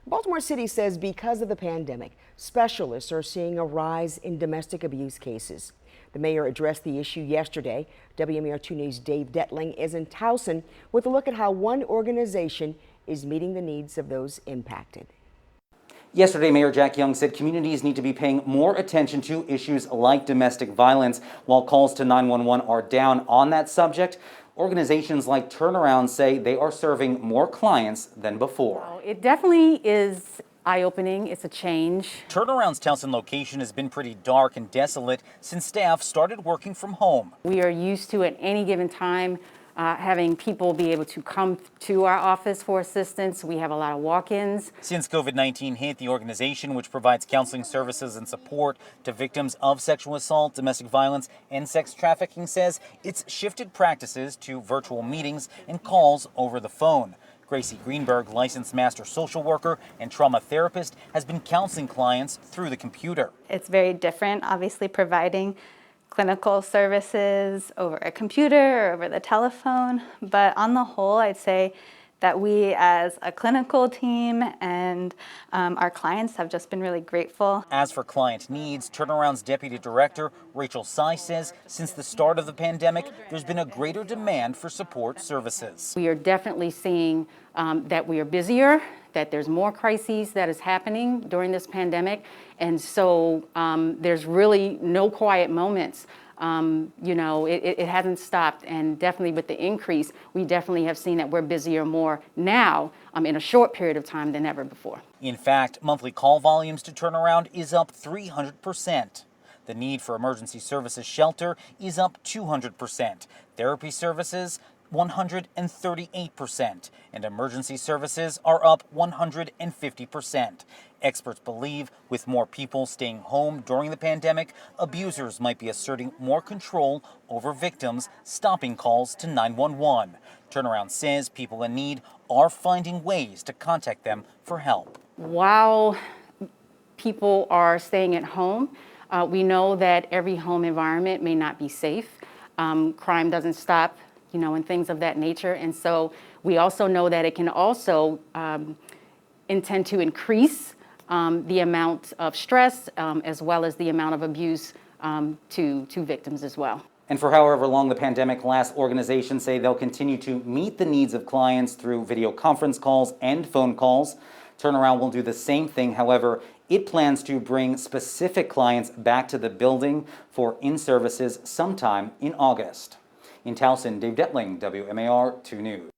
Baltimore City says because of the pandemic, specialists are seeing a rise in domestic abuse cases. The mayor addressed the issue yesterday. WMAR 2 News' Dave Detling is in Towson with a look at how one organization is meeting the needs of those impacted. Yesterday, Mayor Jack Young said communities need to be paying more attention to issues like domestic violence. While calls to 911 are down on that subject, organizations like Turnaround say they are serving more clients than before. It definitely is eye-opening. It's a change. Turnaround's Towson location has been pretty dark and desolate since staff started working from home. We are used to at any given time having people be able to come to our office for assistance. We have a lot of walk-ins. Since COVID-19 hit, the organization, which provides counseling services and support to victims of sexual assault, domestic violence, and sex trafficking, says it's shifted practices to virtual meetings and calls over the phone. Gracie Greenberg, licensed master social worker and trauma therapist, has been counseling clients through the computer. It's very different, obviously, providing clinical services over a computer or over the telephone, but on the whole, I'd say that we as a clinical team and our clients have just been really grateful. As for client needs, Turnaround's deputy director, Rachel Sy, says since the start of the pandemic, there's been a greater demand for support services. We are definitely seeing that we are busier, that there's more crises that is happening during this pandemic, and so there's really no quiet moments. It hasn't stopped, and definitely with the increase, we definitely have seen that we're busier more now in a short period of time than ever before. In fact, monthly call volumes to Turnaround is up 300%. The need for emergency services shelter is up 200%. Therapy services, 138%, and emergency services are up 150%. Experts believe with more people staying home during the pandemic, abusers might be asserting more control over victims, stopping calls to 911. Turnaround says people in need are finding ways to contact them for help. While people are staying at home, we know that every home environment may not be safe. Crime doesn't stop, and things of that nature. And so we also know that it can also intend to increase the amount of stress as well as the amount of abuse to victims as well. And for however long the pandemic lasts, organizations say they'll continue to meet the needs of clients through video conference calls and phone calls. Turnaround will do the same thing. However, it plans to bring specific clients back to the building for in-services sometime in August. In Towson, Dave Detling, WMAR 2 News.